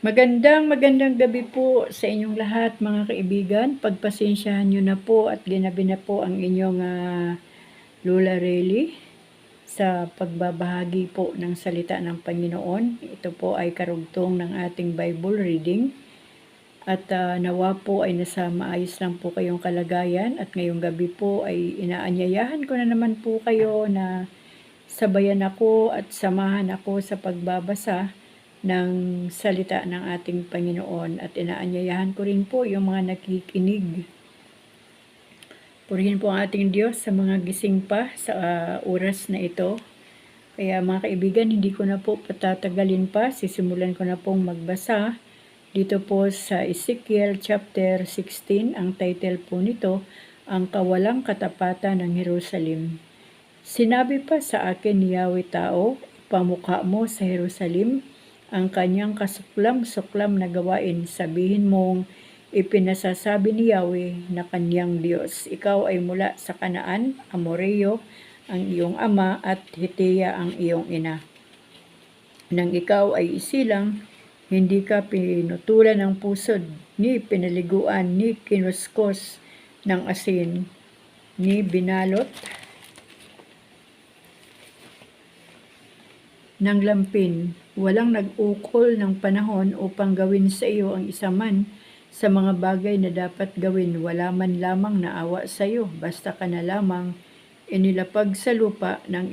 Magandang gabi po sa inyong lahat mga kaibigan. Pagpasensyahan nyo na po at ginabi na po ang inyong Lola Rely sa pagbabahagi po ng salita ng Panginoon. Ito po ay karugtong ng ating Bible reading. At nawa po ay nasa maayos lang po kayong kalagayan. At ngayong gabi po ay inaanyayahan ko na naman po kayo na sabayan ako at samahan ako sa pagbabasa ng salita ng ating Panginoon at inaanyayahan ko rin po yung mga nakikinig. Purihin po ang ating Diyos sa mga gising pa sa oras na ito. Kaya mga kaibigan, hindi ko na po patatagalin pa. Sisimulan ko na pong magbasa dito po sa Ezekiel chapter 16. Ang title po nito, Ang Kawalang Katapatan ng Jerusalem. Sinabi pa sa akin ni Yahweh tao, pamukha mo sa Jerusalem ang kanyang kasuklam-suklam na gawain. Sabihin mong ipinasasabi ni Yahweh na kanyang Diyos. Ikaw ay mula sa Kanaan, Amoreo ang iyong ama at Hitiya ang iyong ina. Nang ikaw ay isilang, hindi ka pinutulan ng pusod, ni pinaliguan, ni kinuskos ng asin, ni binalot ng lampin. Walang nag-ukol ng panahon upang gawin sa iyo ang isa man sa mga bagay na dapat gawin. Wala man lamang naawa sa iyo, basta ka na lamang inilapag sa lupa ng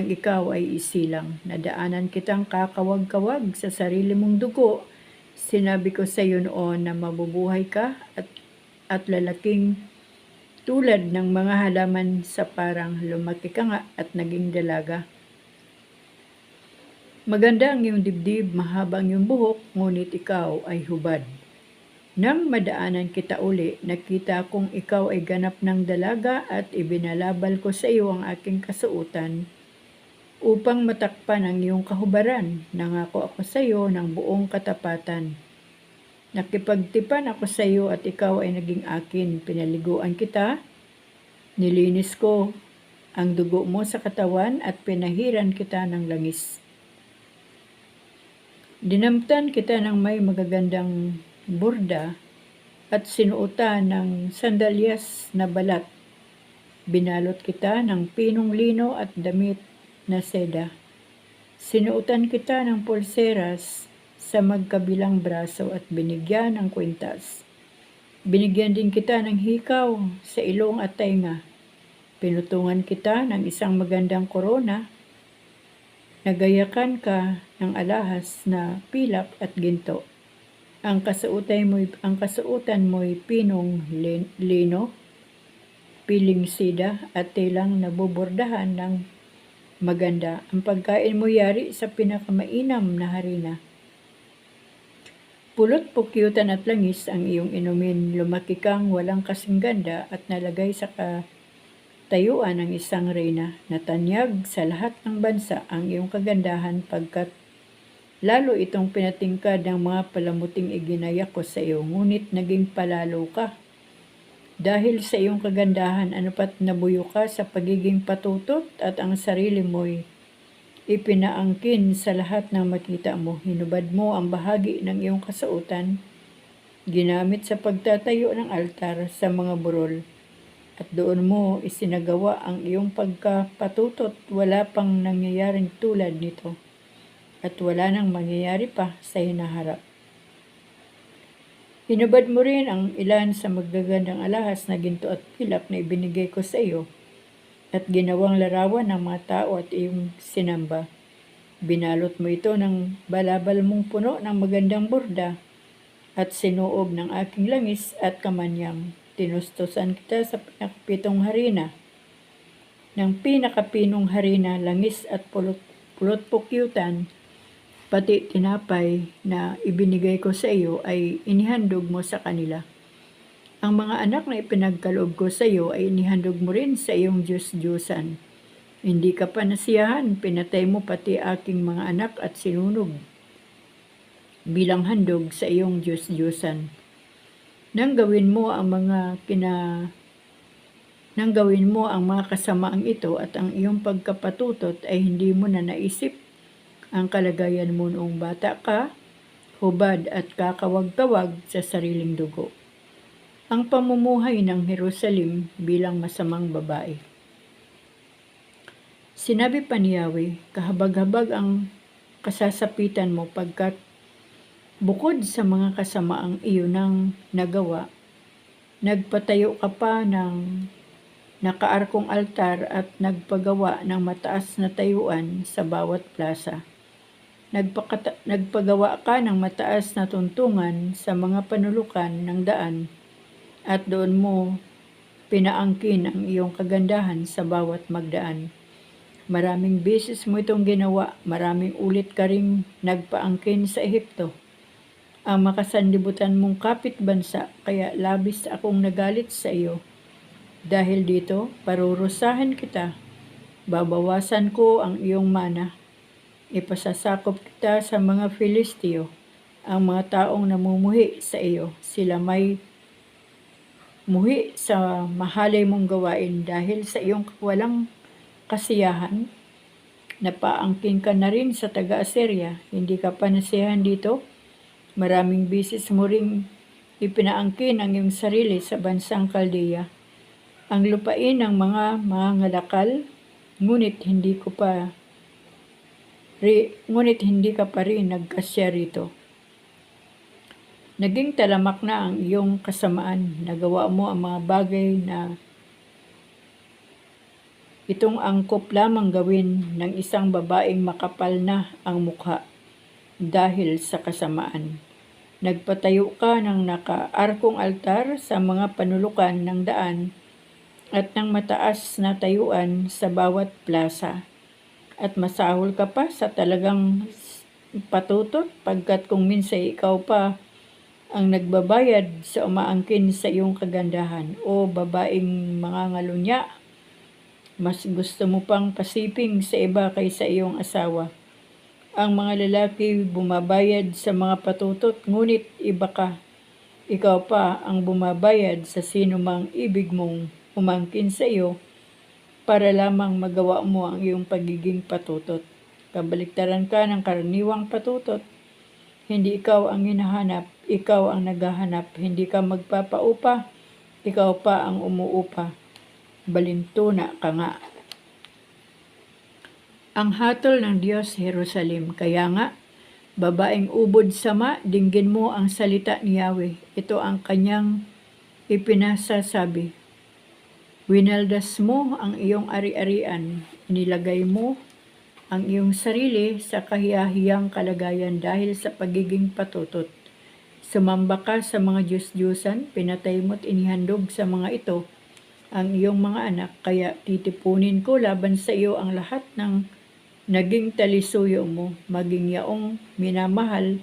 ikaw ay isilang. Nadaanan kitang kakawag-kawag sa sarili mong dugo. Sinabi ko sa iyo noon na mabubuhay ka at lalaking tulad ng mga halaman sa parang. Lumaki ka nga at naging dalaga. Maganda ang iyong dibdib, mahaba ang iyong buhok, ngunit ikaw ay hubad. Nang madaanan kita uli, nakita kong ikaw ay ganap ng dalaga at ibinalabal ko sa iyo ang aking kasuotan upang matakpan ang iyong kahubaran. Nangako ako sa iyo ng buong katapatan. Nakipagtipan ako sa iyo at ikaw ay naging akin. Pinaliguan kita, nilinis ko ang dugo mo sa katawan at pinahiran kita ng langis. Dinamtan kita ng may magagandang burda at sinuotan ng sandalyas na balat. Binalot kita ng pinong lino at damit na seda. Sinuotan kita ng pulseras sa magkabilang braso at binigyan ng kwintas. Binigyan din kita ng hikaw sa ilong at tainga. Pinutungan kita ng isang magandang korona. Nagayakan ka ng alahas na pilak at ginto. Ang kasuotan mo'y pinong lino, piling sida at telang nabubordahan ng maganda. Ang pagkain mo yari sa pinakamainam na harina. Pulot pukyutan at langis ang iyong inumin. Lumaki kang walang kasing ganda at nalagay sa tayuan ng isang reyna. Natanyag sa lahat ng bansa ang iyong kagandahan pagkat lalo itong pinatingkad ng mga palamuting iginayak ko sa iyo, ngunit naging palalo ka. Dahil sa iyong kagandahan, anupat nabuyo ka sa pagiging patutot at ang sarili mo'y ipinaangkin sa lahat ng makita mo. Hinubad mo ang bahagi ng iyong kasuotan, ginamit sa pagtatayo ng altar sa mga burol. At doon mo isinagawa ang iyong pagkapatutot. Wala pang nangyayaring tulad nito. At wala nang mangyayari pa sa hinaharap. Hinubad mo rin ang ilan sa magagandang alahas na ginto at pilak na ibinigay ko sa iyo. At ginawang larawan ng mga tao at iyong sinamba. Binalot mo ito ng balabal mong puno ng magandang burda at sinuog ng aking langis at kamanyang. Tinustusan kita sa pinakapitong harina. Ng pinakapinong harina, langis at pulot pukyutan, pati tinapay na ibinigay ko sa iyo ay inihandog mo sa kanila. Ang mga anak na ipinagkaloob ko sa iyo ay inihandog mo rin sa iyong Diyos-Diyosan. Hindi ka pa nasiyahan, pinatay mo pati aking mga anak at sinunog bilang handog sa iyong Diyos-Diyosan. Nang gawin mo ang mga kasamaang ito at ang iyong pagkapatutot ay hindi mo na naisip ang kalagayan mo noong bata ka hubad at kakawag-kawag sa sariling dugo. Ang pamumuhay ng Jerusalem bilang masamang babae. Sinabi pa ni Yahweh, kahabag-habag ang kasasapitan mo pagkat bukod sa mga kasamaang iyo nang nagawa, nagpatayo ka pa ng nakaarkong altar at nagpagawa ng mataas na tayuan sa bawat plaza. Nagpagawa ka ng mataas na tuntungan sa mga panulukan ng daan at doon mo pinaangkin ang iyong kagandahan sa bawat magdaan. Maraming beses mo itong ginawa, maraming ulit ka ring nagpaangkin sa Ehipto, ang makasanlibutan mong kapitbansa, kaya labis akong nagalit sa iyo. Dahil dito, parurusahan kita, babawasan ko ang iyong mana. Ipasasakop kita sa mga Filisteo, ang mga taong namumuhi sa iyo. Sila may muhi sa mahalay mong gawain dahil sa iyong walang kasiyahan. Napaangkin ka na rin sa taga-Assyria, hindi ka pa nasiyahan dito. Maraming bisis mo ring ipinaangkin ang iyong sarili sa bansang Kaldea, ang lupain ng mga mangangalakal, ngunit hindi ka pa rin nagkasya rito. Naging talamak na ang iyong kasamaan, nagawa mo ang mga bagay na itong angkop lamang gawin ng isang babaeng makapal na ang mukha dahil sa kasamaan. Nagpatayo ka ng nakaarkong altar sa mga panulukan ng daan at ng mataas na tayuan sa bawat plaza. At masahol ka pa sa talagang patutot pagkat kung minsan ikaw pa ang nagbabayad sa umaangkin sa iyong kagandahan. O babaeng mangangalunya, mas gusto mo pang pasiping sa iba kaysa iyong asawa. Ang mga lalaki bumabayad sa mga patutot, ngunit iba ka. Ikaw pa ang bumabayad sa sino mang ibig mong umangkin sa iyo para lamang magawa mo ang iyong pagiging patutot. Kabaliktaran ka ng karaniwang patutot. Hindi ikaw ang hinahanap, ikaw ang naghahanap. Hindi ka magpapaupa, ikaw pa ang umuupa. Balintuna ka nga. Ang hatol ng Diyos Jerusalem, kaya nga, babaeng ubod sama, dinggin mo ang salita ni Yahweh. Ito ang kanyang ipinasasabi. Winaldas mo ang iyong ari-arian, inilagay mo ang iyong sarili sa kahiyahiyang kalagayan dahil sa pagiging patutot. Sumamba ka sa mga Diyos-Diyosan, pinatay mo't inihandog sa mga ito ang iyong mga anak, kaya titipunin ko laban sa iyo ang lahat ng naging talisuyo mo, maging yaong minamahal,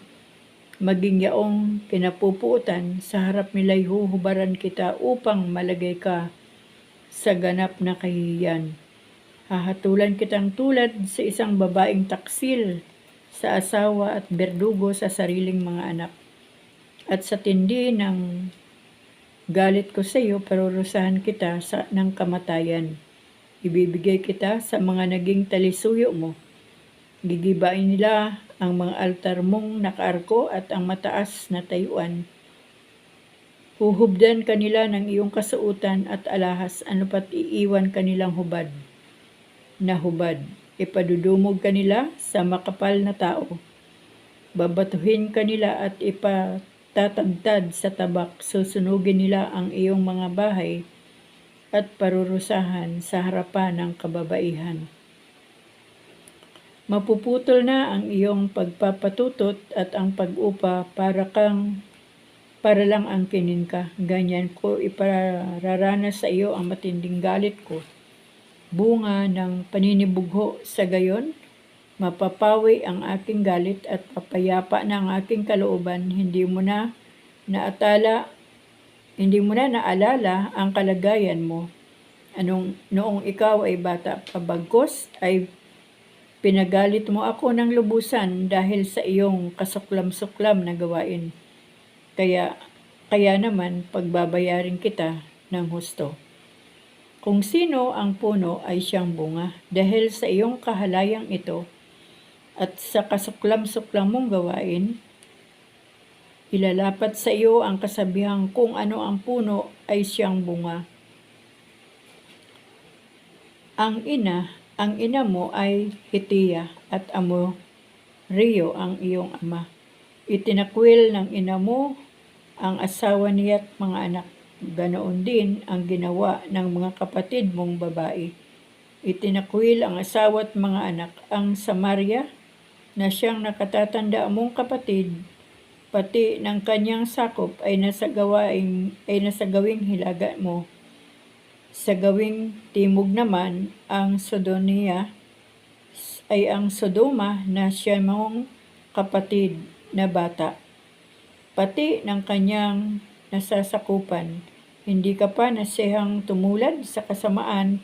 maging yaong kinapupuutan, sa harap nila'y huhubaran kita upang malagay ka sa ganap na kahihiyan. Hahatulan kitang tulad sa isang babaeng taksil sa asawa at berdugo sa sariling mga anak. At sa tindi ng galit ko sa iyo, parurusahan kita ng kamatayan. Ibibigay kita sa mga naging talisuyo mo. Gigibain nila ang mga altar mong nakaarko at ang mataas na tayuan. Huhubdan kanila ng iyong kasuutan at alahas, ano pat iiwan kanilang hubad na hubad. Ipadudumog kanila sa makapal na tao. Babatuhin kanila at ipatatagtad sa tabak. Susunugin nila ang iyong mga bahay at parurusahan sa harapan ng kababaihan. Mapuputol na ang iyong pagpapatutot at ang pag-upa para lang angkinin ka. Ganyan ko ipararanas sa iyo ang matinding galit ko. Bunga ng paninibugho, sa gayon, mapapawi ang aking galit at papayapa na ang aking kalooban. Hindi mo na naalala ang kalagayan mo. Noong ikaw ay bata pa, bagkos ay pinagalit mo ako ng lubusan dahil sa iyong kasuklam-suklam na gawain. Kaya naman pagbabayarin kita ng husto. Kung sino ang puno ay siyang bunga, dahil sa iyong kahalayang ito at sa kasuklam-suklam mong gawain, Ilalapat sa iyo ang kasabihang kung ano ang puno ay siyang bunga. Ang ina mo ay Hitiya at Rio ang iyong ama. Itinakwil ng ina mo ang asawa niya at mga anak. Ganoon din ang ginawa ng mga kapatid mong babae. Itinakwil ang asawa at mga anak. Ang Samaria na siyang nakatatanda mong kapatid, pati ng kanyang sakop ay nasa gawing hilaga mo. Sa gawing timog naman, ang Sodonia ay ang Sodoma na siya mong kapatid na bata, pati ng kanyang nasasakupan. Hindi ka pa nasihang tumulad sa kasamaan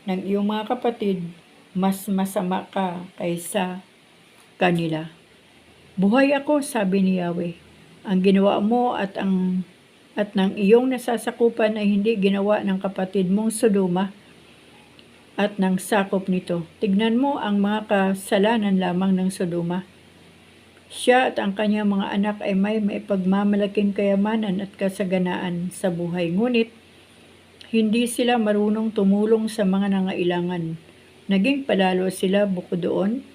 ng iyong mga kapatid, mas masama ka kaysa kanila. Buhay ako, sabi ni Yahweh. Ang ginawa mo at ng iyong nasasakupan ay hindi ginawa ng kapatid mong Sodoma at ng sakop nito. Tignan mo ang mga kasalanan lamang ng Sodoma. Siya at ang kanyang mga anak ay may pagmamalaking kayamanan at kasaganaan sa buhay. Ngunit, hindi sila marunong tumulong sa mga nangailangan. Naging palalo sila bukod doon.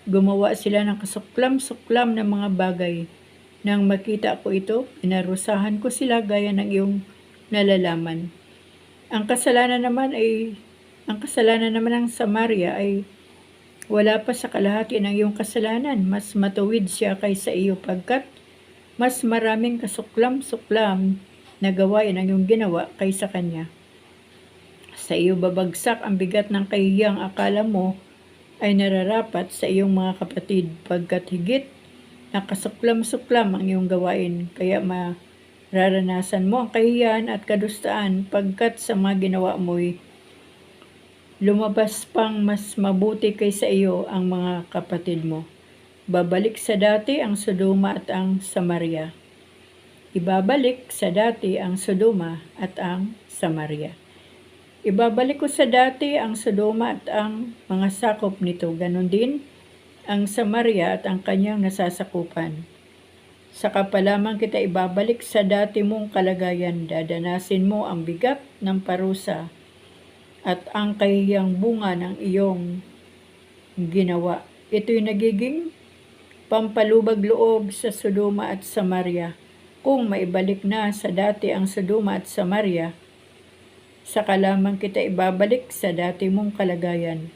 Gumawa sila ng kasuklam-suklam na mga bagay. Nang makita ko ito, inarusahan ko sila gaya ng iyong nalalaman. Ang kasalanan naman ng Samaria ay wala pa sa kalahati ng iyong kasalanan. Mas matuwid siya kaysa iyo pagkat mas maraming kasuklam-suklam na gawain ang iyong ginawa kaysa kanya. Sa iyo babagsak ang bigat ng kahihiyang akala mo ay nararapat sa iyong mga kapatid pagkat higit nakasuklam-suklam ang iyong gawain, kaya mararanasan mo ang kahihiyan at kadustaan pagkat sa mga ginawa mo'y lumabas pang mas mabuti kaysa iyo ang mga kapatid mo. Babalik sa dati ang Sodoma at ang Samaria. Ibabalik sa dati ang Sodoma at ang Samaria. Ibabalik ko sa dati ang Sodoma at ang mga sakop nito, ganon din ang Samaria at ang kanyang nasasakupan. Saka pa lamang kita ibabalik sa dati mong kalagayan, dadanasin mo ang bigat ng parusa at ang kahihiyang bunga ng iyong ginawa. Ito'y nagiging pampalubag loob sa Sodoma at Samaria. Kung maibalik na sa dati ang Sodoma at Samaria, saka lamang kita ibabalik sa dati mong kalagayan.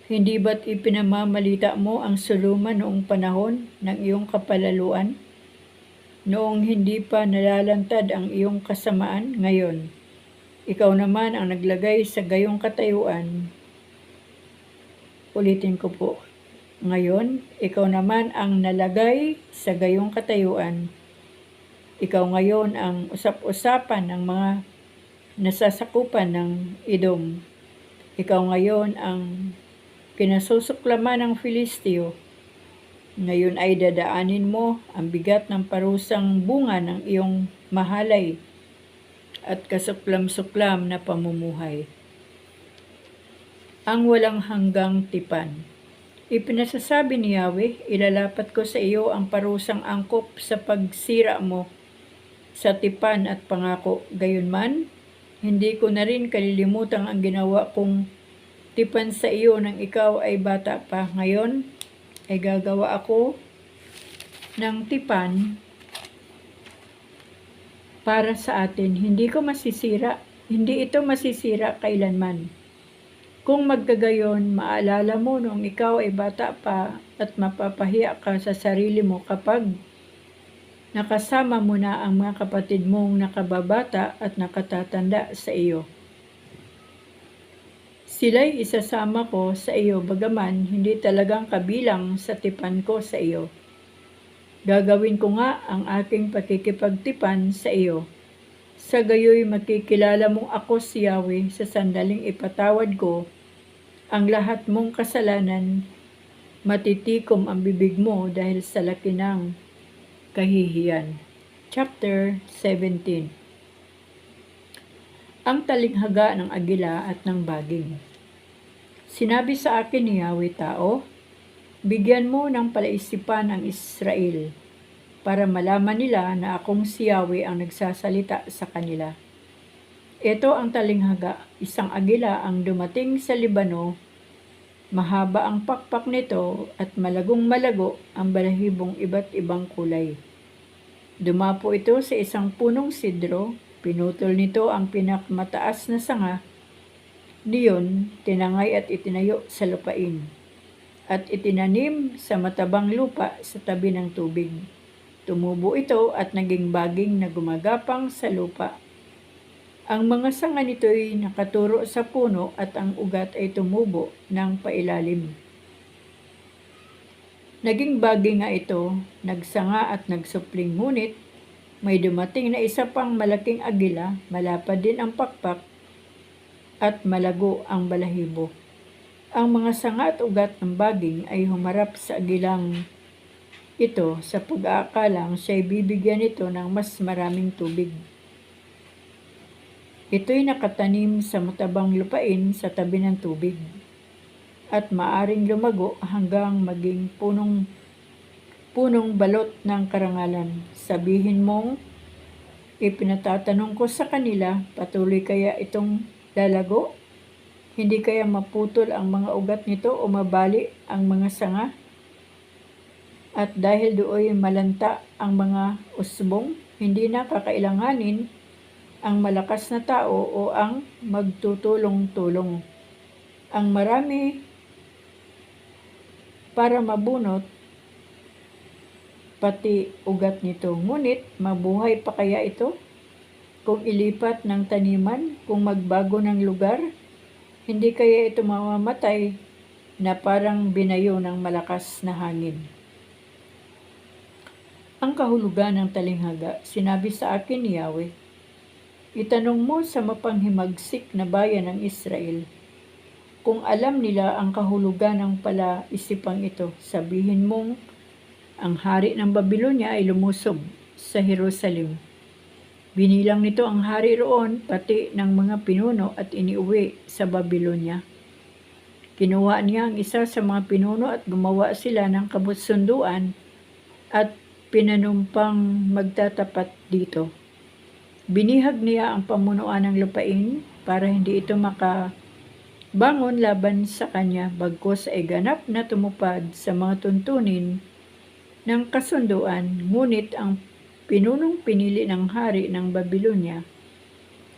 Hindi ba't ipinamamalita mo ang Sodoma noong panahon ng iyong kapalaluan? Noong hindi pa nalalantad ang iyong kasamaan, ngayon, ikaw naman ang naglagay sa gayong katayuan. Ulitin ko po. Ngayon, ikaw naman ang nalagay sa gayong katayuan. Ikaw ngayon ang usap-usapan ng mga nasasakupan ng Edom. Ikaw ngayon ang kinasusuklaman ng Filisteo. Ngayon ay dadaanin mo ang bigat ng parusang bunga ng iyong mahalay at kasuklam-suklam na pamumuhay. Ang walang hanggang tipan. Ipinasasabi ni Yahweh, ilalapat ko sa iyo ang parusang angkop sa pagsira mo sa tipan at pangako. Gayunman, hindi ko na rin kalilimutan ang ginawa kong tipan sa iyo nang ikaw ay bata pa. Ngayon ay gagawa ako ng tipan para sa atin. Hindi ito masisira kailanman. Kung magkagayon, maalala mo noong ikaw ay bata pa at mapapahiya ka sa sarili mo kapag nakasama mo na ang mga kapatid mong nakababata at nakatatanda sa iyo. Sila'y isasama ko sa iyo bagaman hindi talagang kabilang sa tipan ko sa iyo. Gagawin ko nga ang aking pakikipagtipan sa iyo. Sa gayoy makikilala mong ako si Yahweh sa sandaling ipatawad ko ang lahat mong kasalanan. Matitikom ang bibig mo dahil sa laki ng kahihiyan. Chapter 17. Ang talinghaga ng agila at ng baging. Sinabi sa akin ni Yahweh tao, bigyan mo ng palaisipan ang Israel. para malaman nila na akong si Yahweh ang nagsasalita sa kanila. Ito ang talinghaga, isang agila ang dumating sa Libano. Mahaba ang pakpak nito at malagong malago ang balahibong iba't ibang kulay. Dumapo ito sa isang punong sidro, pinutol nito ang pinakamataas na sanga. Diyon, tinangay at itinayo sa lupain, at itinanim sa matabang lupa sa tabi ng tubig. Tumubo ito at naging baging na gumagapang sa lupa. Ang mga sanga nito'y nakaturo sa puno at ang ugat ay tumubo ng pailalim. Naging baging nga ito, nagsanga at nagsupling, ngunit may dumating na isa pang malaking agila, malapad din ang pakpak at malago ang balahibo. Ang mga sanga at ugat ng baging ay humarap sa agilang ito sa pag-aakalang siya'y bibigyan nito ng mas maraming tubig. Ito'y nakatanim sa matabang lupain sa tabi ng tubig at maaring lumago hanggang maging punong balot ng karangalan. Sabihin mong, ipinatatanong ko sa kanila, patuloy kaya itong lalago? Hindi kaya maputol ang mga ugat nito o mabali ang mga sanga? At dahil dooy malanta ang mga usbong, hindi na kakailanganin ang malakas na tao o ang magtutulong-tulong. Ang marami para mabunot pati ugat nito. Ngunit mabuhay pa kaya ito? Kung ilipat ng taniman, kung magbago ng lugar, hindi kaya ito mamamatay na parang binayo ng malakas na hangin. Ang kahulugan ng talinghaga, sinabi sa akin ni Yahweh, itanong mo sa mapanghimagsik na bayan ng Israel, kung alam nila ang kahulugan ng palaisipang ito, sabihin mong, ang hari ng Babylonia ay lumusob sa Jerusalem. Binilang nito ang hari roon, pati ng mga pinuno at iniuwi sa Babylonia. Kinuha niya ang isa sa mga pinuno at gumawa sila ng kabutsunduan at pinanumpang magtatapat dito. Binihag niya ang pamunuan ng lupain para hindi ito makabangon laban sa kanya, bagkus ay ganap na tumupad sa mga tuntunin ng kasunduan. Ngunit ang pinunong pinili ng hari ng Babylonia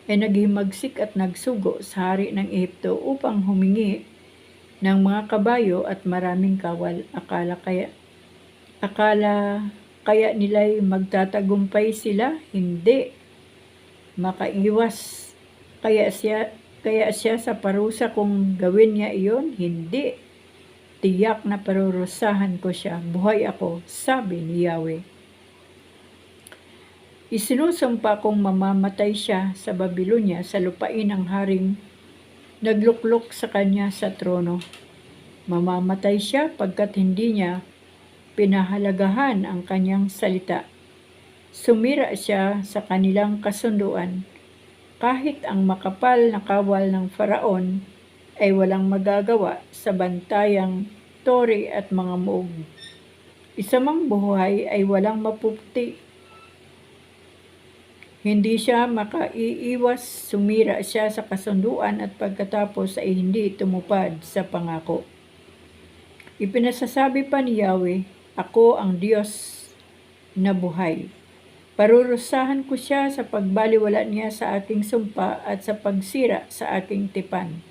ay naghimagsik at nagsugo sa hari ng Ehipto upang humingi ng mga kabayo at maraming kawal. Akala kaya nila'y magtatagumpay sila? Hindi. Makaiwas kaya siya sa parusa kung gawin niya iyon? Hindi. Tiyak na parurusahan ko siya. Buhay ako, sabi ni Yahweh. Isinusumpa kong mamamatay siya sa Babylonia sa lupain ng haring nagluklok sa kanya sa trono. Mamamatay siya pagkat hindi niya pinahalagahan ang kanyang salita. Sumira siya sa kanilang kasunduan. Kahit ang makapal na kawal ng Faraon ay walang magagawa sa bantayang tori at mga muog. Isa mang buhay ay walang mapuputi. Hindi siya makaiiwas, sumira siya sa kasunduan at pagkatapos ay hindi tumupad sa pangako. Ipinasasabi pa ni Yahweh, ako ang Diyos na buhay. Parurusahan ko siya sa pagbaliwala niya sa aking sumpa at sa pagsira sa aking tipan.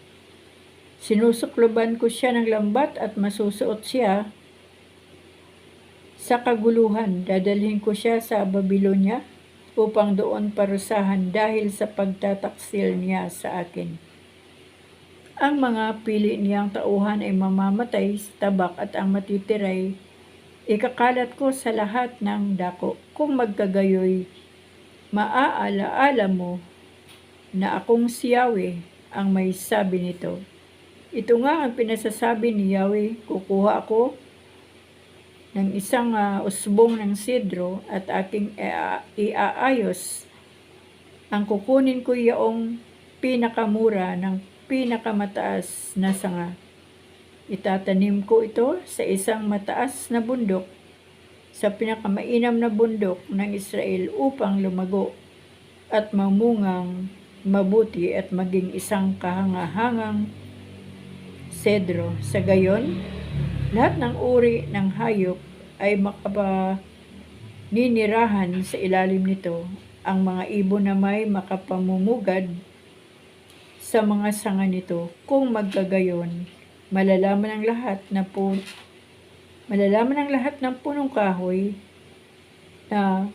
Sinusukloban ko siya ng lambat at masusuot siya sa kaguluhan. Dadalhin ko siya sa Babylonia upang doon parusahan dahil sa pagtataksil niya sa akin. Ang mga pili niyang tauhan ay mamamatay sa tabak at ang matitiray ikakalat ko sa lahat ng dako. Kung magkagayoy, maaalaala mo na akong si Yahweh ang may sabi nito. Ito nga ang pinasasabi ni Yahweh, kukuha ako ng isang usbong ng sidro at aking iaayos. Ang kukunin ko yaong pinakamura ng pinakamataas na sanga. Itatanim ko ito sa isang mataas na bundok sa pinakamainam na bundok ng Israel upang lumago at mamungang mabuti at maging isang kahangahangang sedro. Sa gayon, lahat ng uri ng hayop ay makapaninirahan sa ilalim nito. Ang mga ibon na may makapamumugad sa mga sanga nito. Kung magkagayon, malalaman ng lahat ng punong kahoy na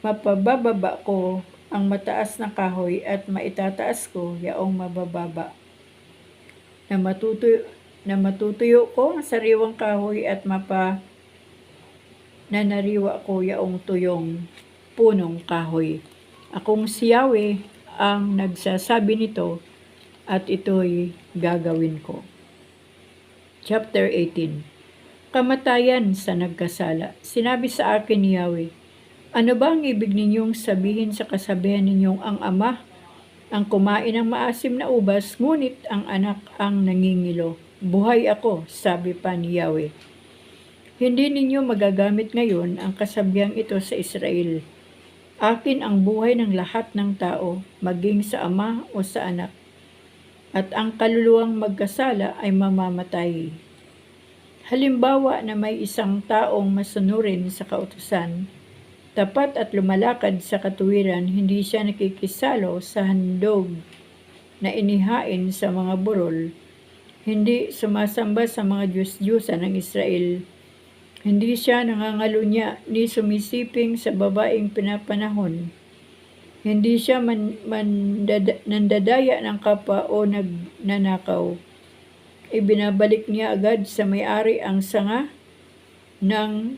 mapabababa ko ang mataas na kahoy at maitataas ko yaong mabababa. Na matutuyo ko ang sariwang kahoy at nanariwa ko yaong tuyong punong kahoy. Akong si Yahweh ang nagsasabi nito at ito'y gagawin ko. Chapter 18. Kamatayan sa nagkasala. Sinabi sa akin ni Yahweh, ano ba ang ibig ninyong sabihin sa kasabihan ninyong ang ama ang kumain ng maasim na ubas, ngunit ang anak ang nangingilo? Buhay ako, sabi pa ni Yahweh. Hindi ninyo magagamit ngayon ang kasabihang ito sa Israel. Akin ang buhay ng lahat ng tao, maging sa ama o sa anak, at ang kaluluwang magkasala ay mamamatay. Halimbawa na may isang taong masunurin sa kautusan, tapat at lumalakad sa katuwiran, hindi siya nakikisalo sa handog na inihain sa mga burol, hindi sumasamba sa mga Diyos-Diyosan ng Israel, hindi siya nangangalunya ni sumisiping sa babaeng pinapanahon, hindi siya nandadaya ng kapwa o nagnanakaw. Ibinabalik niya agad sa may-ari ang sangla ng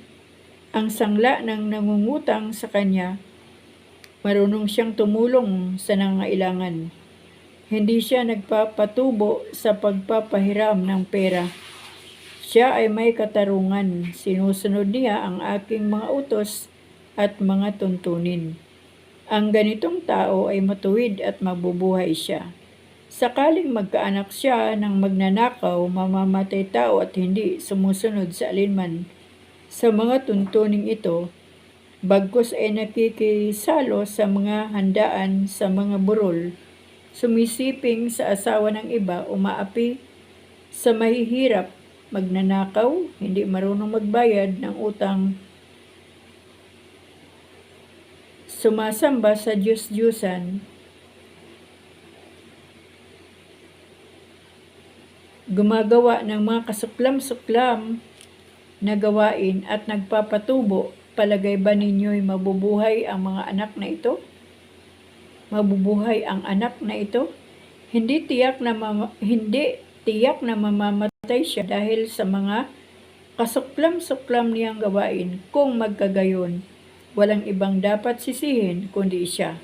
nangungutang sa kanya. Marunong siyang tumulong sa nangangailangan. Hindi siya nagpapatubo sa pagpapahiram ng pera. Siya ay may katarungan. Sinusunod niya ang aking mga utos at mga tuntunin. Ang ganitong tao ay matuwid at mabubuhay siya. Sakaling magkaanak siya ng magnanakaw, mamamatay tao at hindi sumusunod sa alinman sa mga tuntuning ito, bagkus ay nakikisalo sa mga handaan sa mga burol, sumisiping sa asawa ng iba, umaapi sa mahihirap, magnanakaw, hindi marunong magbayad ng utang, sumasamba sa Diyos-Diyusan, gumagawa ng mga kasuklam-suklam na gawain at nagpapatubo, palagay ba ninyo'y mabubuhay ang mga anak na ito? Mabubuhay ang anak na ito? Hindi tiyak na mamamatay siya dahil sa mga kasuklam-suklam niyang gawain. Kung magkagayon, walang ibang dapat sisihin kundi siya.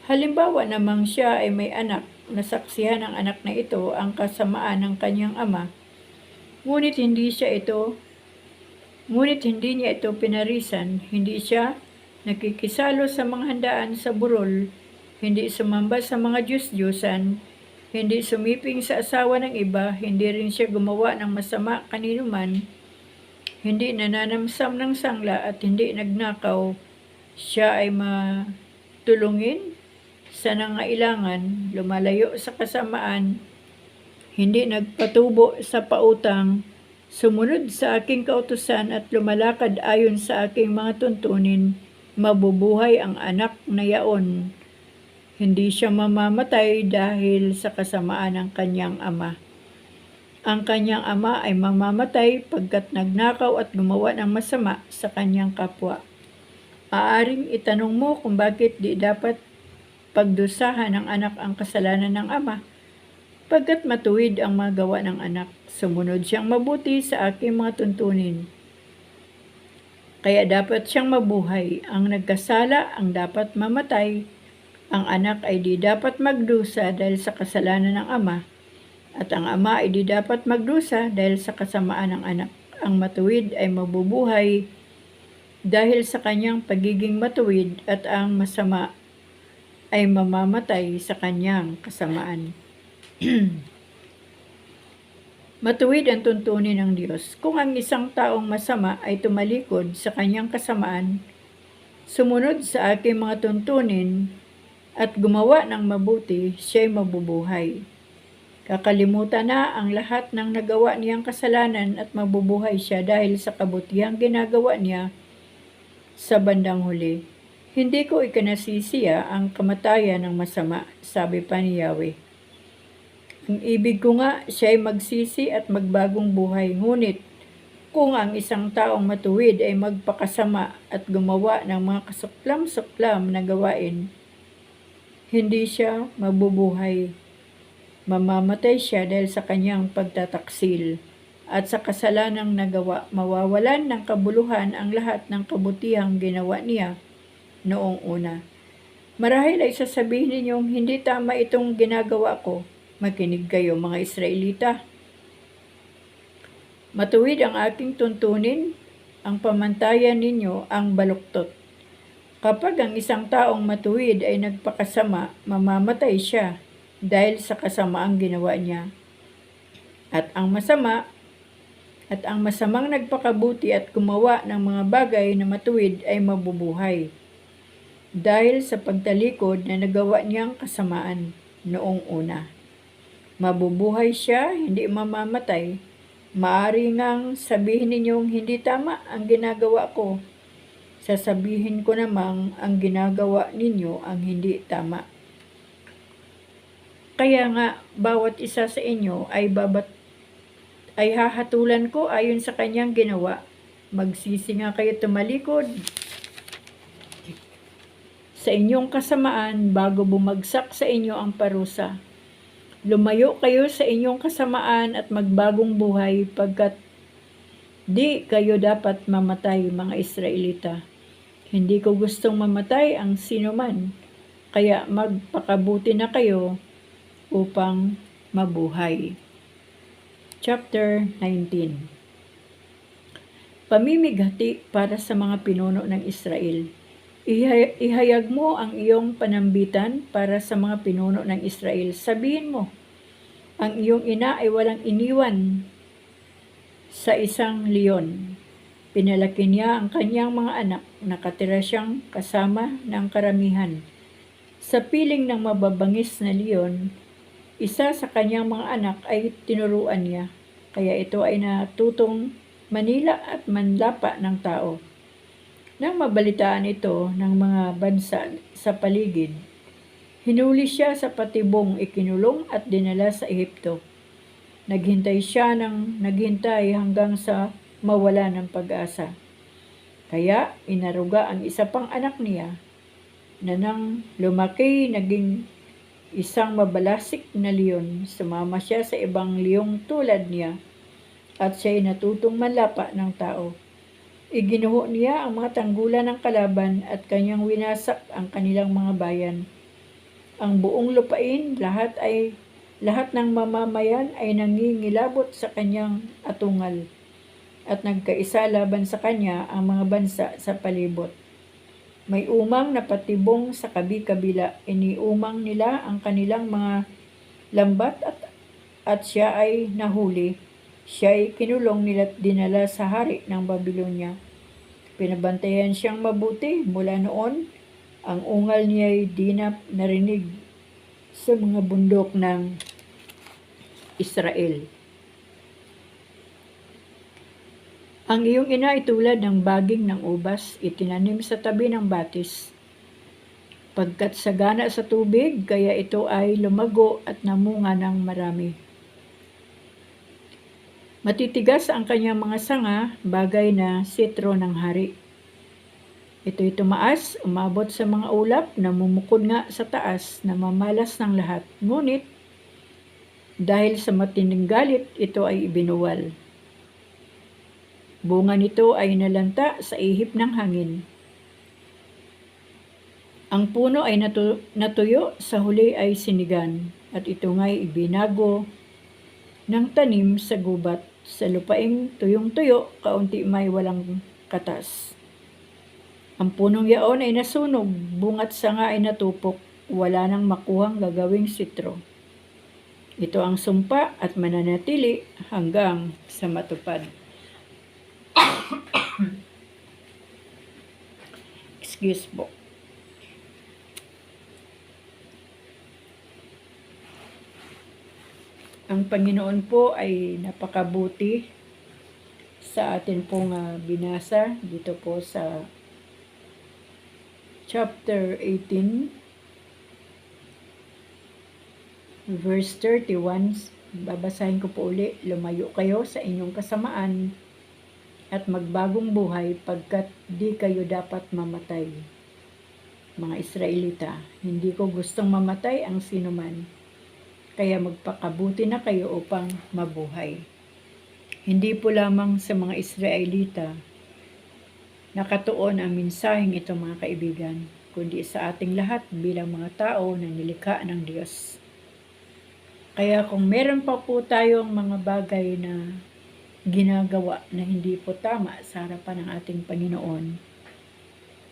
Halimbawa namang siya ay may anak, nasaksihan ng anak na ito ang kasamaan ng kanyang ama, ngunit hindi niya ito pinarisan, hindi siya nakikisalo sa mga handaan sa burol, hindi sumamba sa mga Diyos-Diyosan, hindi sumiping sa asawa ng iba, hindi rin siya gumawa ng masama kanino man, hindi nananamsam ng sangla at hindi nagnakaw, siya ay matulungin sa nangailangan, lumalayo sa kasamaan, hindi nagpatubo sa pautang, sumunod sa aking kautusan at lumalakad ayon sa aking mga tuntunin, mabubuhay ang anak na yaon. Hindi siya mamamatay dahil sa kasamaan ng kanyang ama. Ang kanyang ama ay mamamatay pagkat nagnakaw at gumawa ng masama sa kanyang kapwa. Aaring itanong mo kung bakit di dapat pagdusahan ng anak ang kasalanan ng ama, pagkat matuwid ang mga gawa ng anak, sumunod siyang mabuti sa aking mga tuntunin. Kaya dapat siyang mabuhay. Ang nagkasala ang dapat mamatay. Ang anak ay di dapat magdusa dahil sa kasalanan ng ama, at ang ama ay di dapat magdusa dahil sa kasamaan ng anak. Ang matuwid ay mabubuhay dahil sa kanyang pagiging matuwid, at ang masama ay mamamatay sa kanyang kasamaan. Matuwid ang tuntunin ng Diyos. Kung ang isang taong masama ay tumalikod sa kanyang kasamaan, sumunod sa aking mga tuntunin, at gumawa ng mabuti, siya'y mabubuhay. Kakalimutan na ang lahat ng nagawa niyang kasalanan at mabubuhay siya dahil sa kabutihang ginagawa niya sa bandang huli. Hindi ko ikinasisiya ang kamatayan ng masama, sabi pa ni Yahweh. Ang ibig ko nga siya'y magsisi at magbagong buhay, ngunit kung ang isang taong matuwid ay magpakasama at gumawa ng mga kasuklam-suklam na gawain, hindi siya mabubuhay. Mamamatay siya dahil sa kanyang pagtataksil. At sa kasalanang nagawa, mawawalan ng kabuluhan ang lahat ng kabutihang ginawa niya noong una. Marahil ay sasabihin ninyong hindi tama itong ginagawa ko. Makinig kayo mga Israelita. Matuwid ang aking tuntunin, ang pamantayan ninyo ang baluktot. Kapag ang isang taong matuwid ay nagpakasama, mamamatay siya dahil sa kasamaang ginawa niya. At ang masamang nagpakabuti at gumawa ng mga bagay na matuwid ay mabubuhay dahil sa pagtalikod na nagawa niyang kasamaan noong una. Mabubuhay siya, hindi mamamatay. Maaari ngang sabihin ninyong hindi tama ang ginagawa ko. Sasabihin ko namang ang ginagawa ninyo ang hindi tama. Kaya nga, bawat isa sa inyo ay hahatulan ko ayon sa kanyang ginawa. Magsisi nga kayo tumalikod sa inyong kasamaan bago bumagsak sa inyo ang parusa. Lumayo kayo sa inyong kasamaan at magbagong buhay pagkat di kayo dapat mamatay, mga Israelita. Hindi ko gustong mamatay ang sinuman, kaya magpakabuti na kayo upang mabuhay. Chapter 19. Pamimighati para sa mga pinuno ng Israel. Ihayag mo ang iyong panambitan para sa mga pinuno ng Israel. Sabihin mo, ang iyong ina ay walang iniwan sa isang leon. Pinalaki niya ang kanyang mga anak, nakatira siyang kasama ng karamihan. Sa piling ng mababangis na leon, isa sa kanyang mga anak ay tinuruan niya, kaya ito ay natutong manila at manlapa ng tao. Nang mabalitaan ito ng mga bansa sa paligid, hinuli siya sa patibong, ikinulong at dinala sa Ehipto. Naghintay hanggang sa mawala ng pag-asa. Kaya inaruga ang isa pang anak niya na nang lumaki naging isang mabalasik na leon. Sumama siya sa ibang leong tulad niya at siya'y natutong manlapa ng tao. Iginuho niya ang mga tanggulan ng kalaban at kanyang winasak ang kanilang mga bayan. Ang buong lupain, lahat ng mamamayan ay nangingilabot sa kanyang atungal at nagkaisa laban sa kanya ang mga bansa sa palibot. May umang na patibong sa kabi-kabila, iniumang nila ang kanilang mga lambat at siya ay nahuli. Siya ay kinulong nila at dinala sa hari ng Babylonia. Pinabantayan siyang mabuti mula noon. Ang ungal niya ay di na narinig sa mga bundok ng Israel. Ang iyong ina ay tulad ng baging ng ubas, itinanim sa tabi ng batis. Pagkat sagana sa tubig, kaya ito ay lumago at namunga ng marami. Matitigas ang kanyang mga sanga, bagay na sitro ng hari. Ito'y tumaas, umabot sa mga ulap, namumukod nga sa taas, namamalas ng lahat. Ngunit, dahil sa matinding galit, ito ay ibinuwal. Bunga nito ay nalanta sa ihip ng hangin. Ang puno ay natuyo, sa huli ay sinigan, at ito nga'y ibinago ng tanim sa gubat. Sa lupaing tuyong-tuyo, kaunti may walang katas. Ang punong yaon ay nasunog, bungat sanga ay natupok, wala nang makuhang gagawing sitro. Ito ang sumpa at mananatili hanggang sa matupad. Excuse po. Ang Panginoon po ay napakabuti sa atin pong binasa dito po sa chapter 18, verse 31. Babasahin ko po uli. Lumayo kayo sa inyong kasamaan at magbagong buhay pagkat di kayo dapat mamatay. Mga Israelita, hindi ko gustong mamatay ang sinuman, kaya magpakabuti na kayo upang mabuhay. Hindi po lamang sa mga Israelita nakatuon ang mensaheng ito, mga kaibigan, kundi sa ating lahat bilang mga tao na nilikha ng Diyos. Kaya kung meron pa po tayong mga bagay na ginagawa na hindi po tama sa harapan ng ating Panginoon,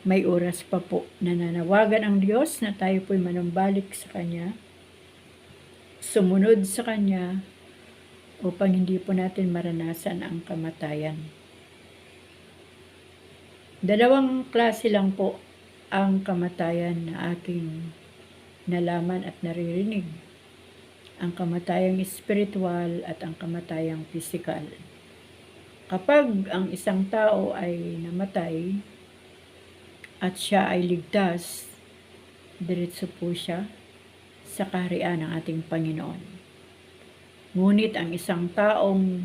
may oras pa po na nanawagan ang Diyos na tayo po'y manumbalik sa Kanya, sumunod sa Kanya, upang hindi po natin maranasan ang kamatayan. Dalawang klase lang po ang kamatayan na aking nalaman at naririnig. Ang kamatayang espiritual at ang kamatayang pisikal. Kapag ang isang tao ay namatay at siya ay ligtas, diretso po siya sa kaharian ng ating Panginoon. Ngunit ang isang taong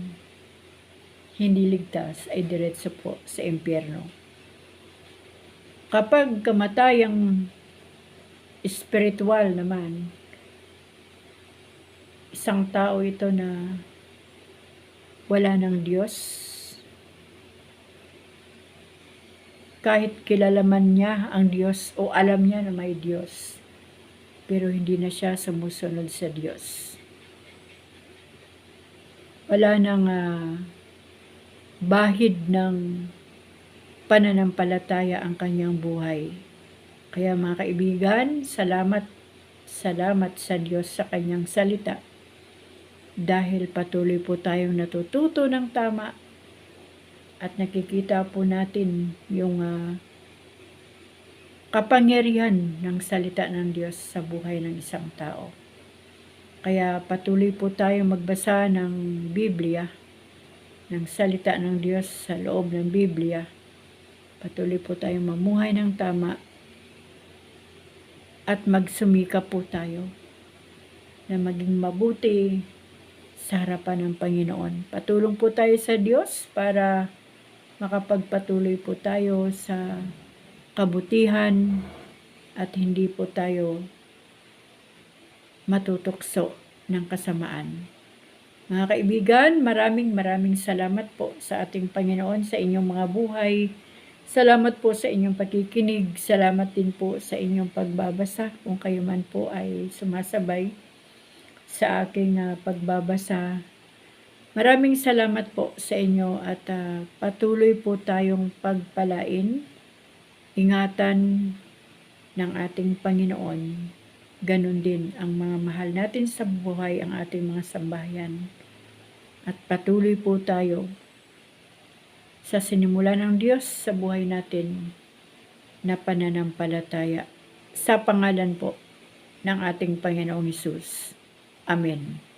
hindi ligtas ay diretso po sa impyerno. Kapag kamatayang espiritual naman, isang tao ito na wala ng Diyos. Kahit kilala man niya ang Diyos o alam niya na may Diyos, pero hindi na siya sumusunod sa Diyos. Wala nang bahid ng pananampalataya ang kanyang buhay. Kaya mga kaibigan, salamat sa Diyos sa kanyang salita. Dahil patuloy po tayong natututo ng tama at nakikita po natin yung kapangyarihan ng salita ng Diyos sa buhay ng isang tao. Kaya patuloy po tayong magbasa ng Biblia, ng salita ng Diyos sa loob ng Biblia. Patuloy po tayong mamuhay ng tama at magsumikap po tayo na maging mabuti sa harapan ng Panginoon. Patulong po tayo sa Diyos para makapagpatuloy po tayo sa kabutihan at hindi po tayo matutokso ng kasamaan. Mga kaibigan, maraming salamat po sa ating Panginoon sa inyong mga buhay. Salamat po sa inyong pakikinig. Salamat din po sa inyong pagbabasa kung kayo man po ay sumasabay sa aking pagbabasa. Maraming salamat po sa inyo at patuloy po tayong pagpalain, ingatan ng ating Panginoon. Ganon din ang mga mahal natin sa buhay, ang ating mga sambahayan. At patuloy po tayo sa sinimulan ng Diyos sa buhay natin na pananampalataya sa pangalan po ng ating Panginoong Hesus. Amen.